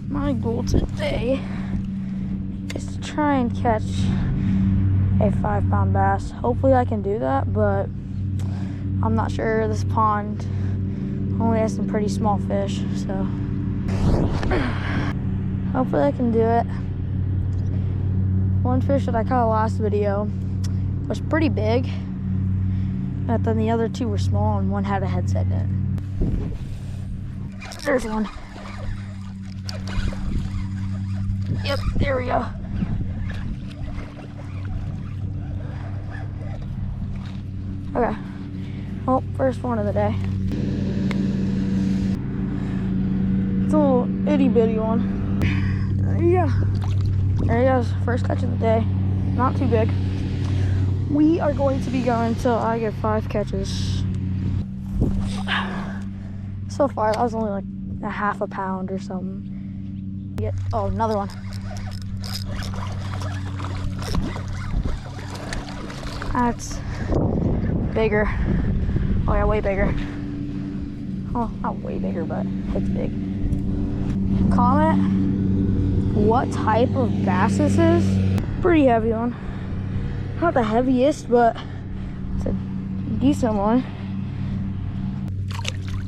My goal today is to try and catch a 5-pound bass. Hopefully I can do that, but I'm not sure. This pond only has some pretty small fish, so hopefully I can do it. One fish that I caught last video was pretty big, but then the other two were small and one had a headset in it. There's one. Yep, there we go. Okay. Well, first one of the day. It's a little itty bitty one. There you go. There he goes. First catch of the day. Not too big. We are going to be going until I get 5 catches. So far, that was only like a half a pound or something. Oh, another one. That's bigger. Oh yeah, way bigger. Oh, not way bigger, but it's big. Comment what type of bass this is. Pretty heavy one. Not the heaviest, but it's a decent one.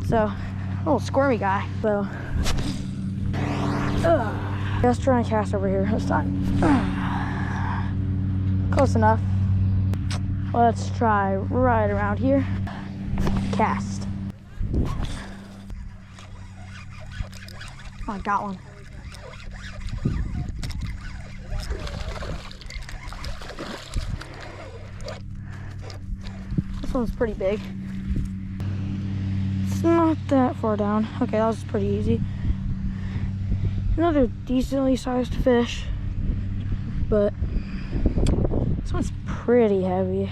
So, a little squirmy guy. So, let's try and cast over here this time. Close enough. Let's try right around here. Cast. Oh, I got one. This one's pretty big. It's not that far down. Okay, that was pretty easy. Another decently sized fish, but this one's pretty heavy.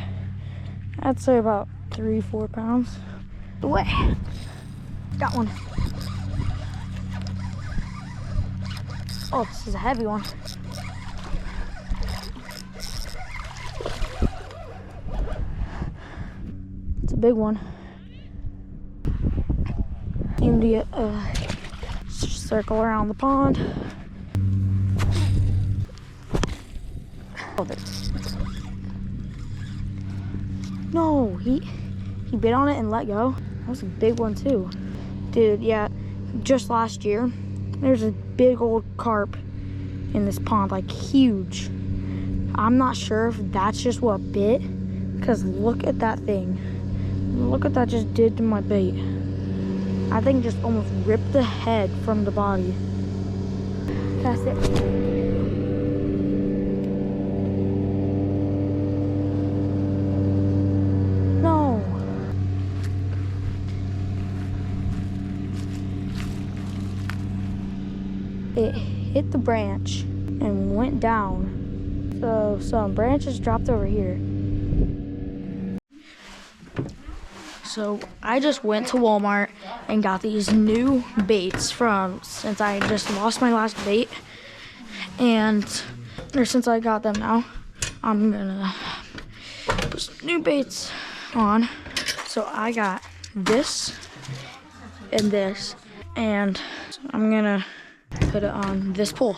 I'd say about 3-4 pounds. Away. Got one. Oh, this is a heavy one. It's a big one. Need to get a circle around the pond. Oh, no, he bit on it and let go. That was a big one too. Dude, yeah, just last year, there's a big old carp in this pond, like huge. I'm not sure if that's just what bit, because look at that thing. Look what that just did to my bait. I think just almost ripped the head from the body. That's it. No. It hit the branch and went down. So some branches dropped over here. So I just went to Walmart and got these new baits since I just lost my last bait. Since I got them now, I'm gonna put some new baits on. So I got this and this, and I'm gonna put it on this pole.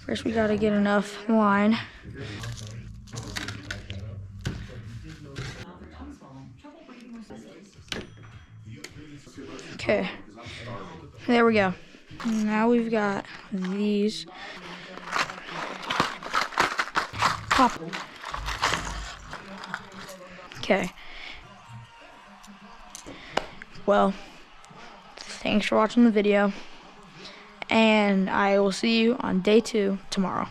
First we gotta get enough line. Okay, there we go. Now we've got these. Pop. Okay. Well, thanks for watching the video, and I will see you on day 2 tomorrow.